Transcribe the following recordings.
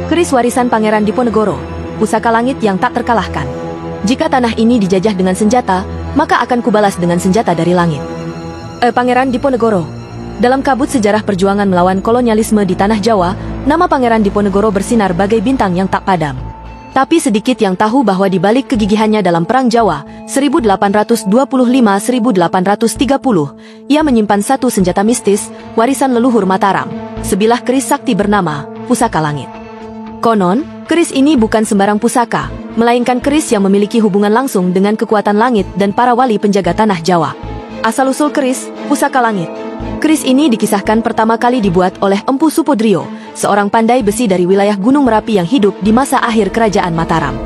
Keris warisan Pangeran Diponegoro, pusaka langit yang tak terkalahkan. Jika tanah ini dijajah dengan senjata, maka akan kubalas dengan senjata dari langit. Pangeran Diponegoro. Dalam kabut sejarah perjuangan melawan kolonialisme di tanah Jawa, nama Pangeran Diponegoro bersinar bagai bintang yang tak padam. Tapi sedikit yang tahu bahwa di balik kegigihannya dalam Perang Jawa, 1825-1830, ia menyimpan satu senjata mistis, warisan leluhur Mataram, sebilah keris sakti bernama Pusaka Langit. Konon, keris ini bukan sembarang pusaka, melainkan keris yang memiliki hubungan langsung dengan kekuatan langit dan para wali penjaga tanah Jawa. Asal-usul keris, Pusaka Langit. Keris ini dikisahkan pertama kali dibuat oleh Empu Supodrio, seorang pandai besi dari wilayah Gunung Merapi yang hidup di masa akhir kerajaan Mataram.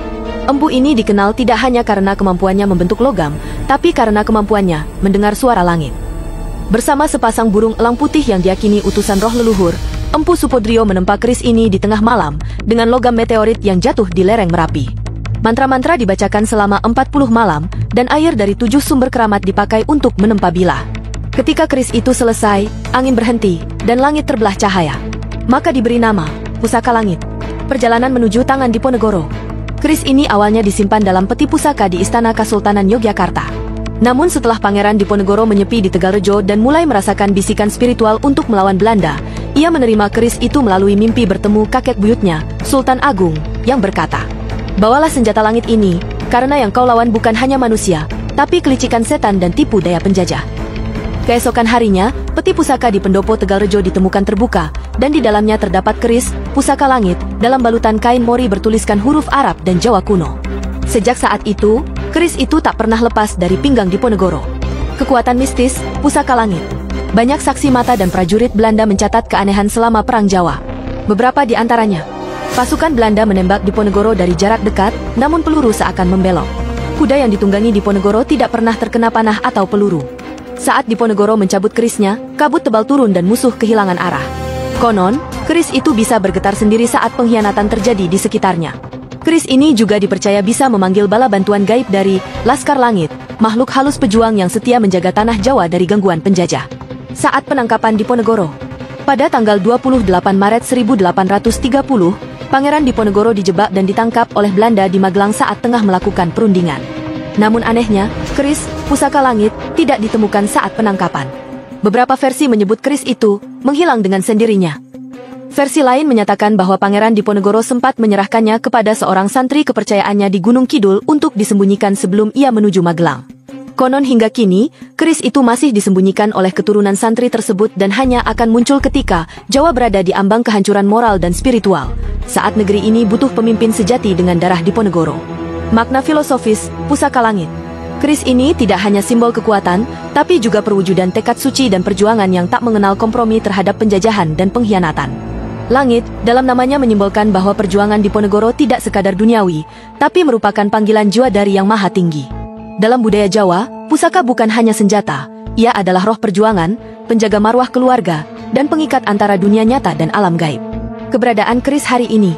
Empu ini dikenal tidak hanya karena kemampuannya membentuk logam, tapi karena kemampuannya mendengar suara langit. Bersama sepasang burung elang putih yang diyakini utusan roh leluhur, Empu Supodrio menempa keris ini di tengah malam dengan logam meteorit yang jatuh di lereng Merapi. Mantra-mantra dibacakan selama 40 malam, dan air dari 7 sumber keramat dipakai untuk menempa bilah. Ketika keris itu selesai, angin berhenti, dan langit terbelah cahaya. Maka diberi nama Pusaka Langit. Perjalanan menuju tangan Diponegoro. Keris ini awalnya disimpan dalam peti pusaka di Istana Kesultanan Yogyakarta. Namun setelah Pangeran Diponegoro menyepi di Tegalrejo dan mulai merasakan bisikan spiritual untuk melawan Belanda, ia menerima keris itu melalui mimpi bertemu kakek buyutnya, Sultan Agung, yang berkata, "Bawalah senjata langit ini, karena yang kau lawan bukan hanya manusia, tapi kelicikan setan dan tipu daya penjajah." Keesokan harinya, peti pusaka di pendopo Tegalrejo ditemukan terbuka, dan di dalamnya terdapat keris Pusaka Langit dalam balutan kain mori bertuliskan huruf Arab dan Jawa kuno. Sejak saat itu, keris itu tak pernah lepas dari pinggang Diponegoro. Kekuatan mistis, Pusaka Langit. Banyak saksi mata dan prajurit Belanda mencatat keanehan selama Perang Jawa. Beberapa di antaranya, pasukan Belanda menembak Diponegoro dari jarak dekat, namun peluru seakan membelok. Kuda yang ditunggangi Diponegoro tidak pernah terkena panah atau peluru. Saat Diponegoro mencabut kerisnya, kabut tebal turun dan musuh kehilangan arah. Konon, keris itu bisa bergetar sendiri saat pengkhianatan terjadi di sekitarnya. Keris ini juga dipercaya bisa memanggil bala bantuan gaib dari Laskar Langit, makhluk halus pejuang yang setia menjaga tanah Jawa dari gangguan penjajah. Saat penangkapan Diponegoro, pada tanggal 28 Maret 1830, Pangeran Diponegoro dijebak dan ditangkap oleh Belanda di Magelang saat tengah melakukan perundingan. Namun anehnya, keris Pusaka Langit tidak ditemukan saat penangkapan. Beberapa versi menyebut keris itu menghilang dengan sendirinya. Versi lain menyatakan bahwa Pangeran Diponegoro sempat menyerahkannya kepada seorang santri kepercayaannya di Gunung Kidul untuk disembunyikan sebelum ia menuju Magelang. Konon hingga kini, keris itu masih disembunyikan oleh keturunan santri tersebut dan hanya akan muncul ketika Jawa berada di ambang kehancuran moral dan spiritual, saat negeri ini butuh pemimpin sejati dengan darah Diponegoro. Makna filosofis, Pusaka Langit. Keris ini tidak hanya simbol kekuatan, tapi juga perwujudan tekad suci dan perjuangan yang tak mengenal kompromi terhadap penjajahan dan pengkhianatan. Langit, dalam namanya menyimbolkan bahwa perjuangan Diponegoro tidak sekadar duniawi, tapi merupakan panggilan jiwa dari yang maha tinggi. Dalam budaya Jawa, pusaka bukan hanya senjata, ia adalah roh perjuangan, penjaga marwah keluarga, dan pengikat antara dunia nyata dan alam gaib. Keberadaan keris hari ini,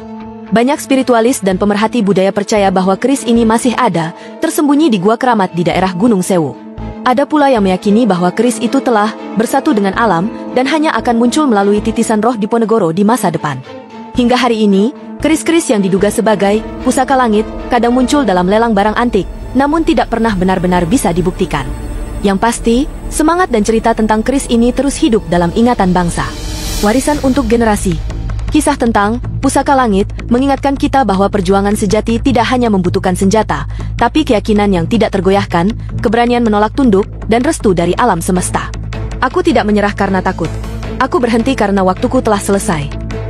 banyak spiritualis dan pemerhati budaya percaya bahwa keris ini masih ada, tersembunyi di gua keramat di daerah Gunung Sewu. Ada pula yang meyakini bahwa keris itu telah bersatu dengan alam, dan hanya akan muncul melalui titisan roh Diponegoro di masa depan. Hingga hari ini, keris-keris yang diduga sebagai Pusaka Langit, kadang muncul dalam lelang barang antik, namun tidak pernah benar-benar bisa dibuktikan. Yang pasti, semangat dan cerita tentang keris ini terus hidup dalam ingatan bangsa. Warisan untuk generasi. Kisah tentang Pusaka Langit mengingatkan kita bahwa perjuangan sejati tidak hanya membutuhkan senjata, tapi keyakinan yang tidak tergoyahkan, keberanian menolak tunduk, dan restu dari alam semesta. Aku tidak menyerah karena takut. Aku berhenti karena waktuku telah selesai.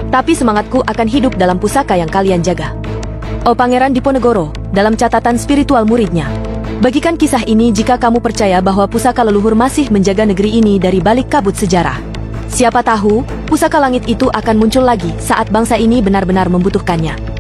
Tapi semangatku akan hidup dalam pusaka yang kalian jaga. Oh Pangeran Diponegoro, dalam catatan spiritual muridnya. Bagikan kisah ini jika kamu percaya bahwa pusaka leluhur masih menjaga negeri ini dari balik kabut sejarah. Siapa tahu, Pusaka Langit itu akan muncul lagi saat bangsa ini benar-benar membutuhkannya.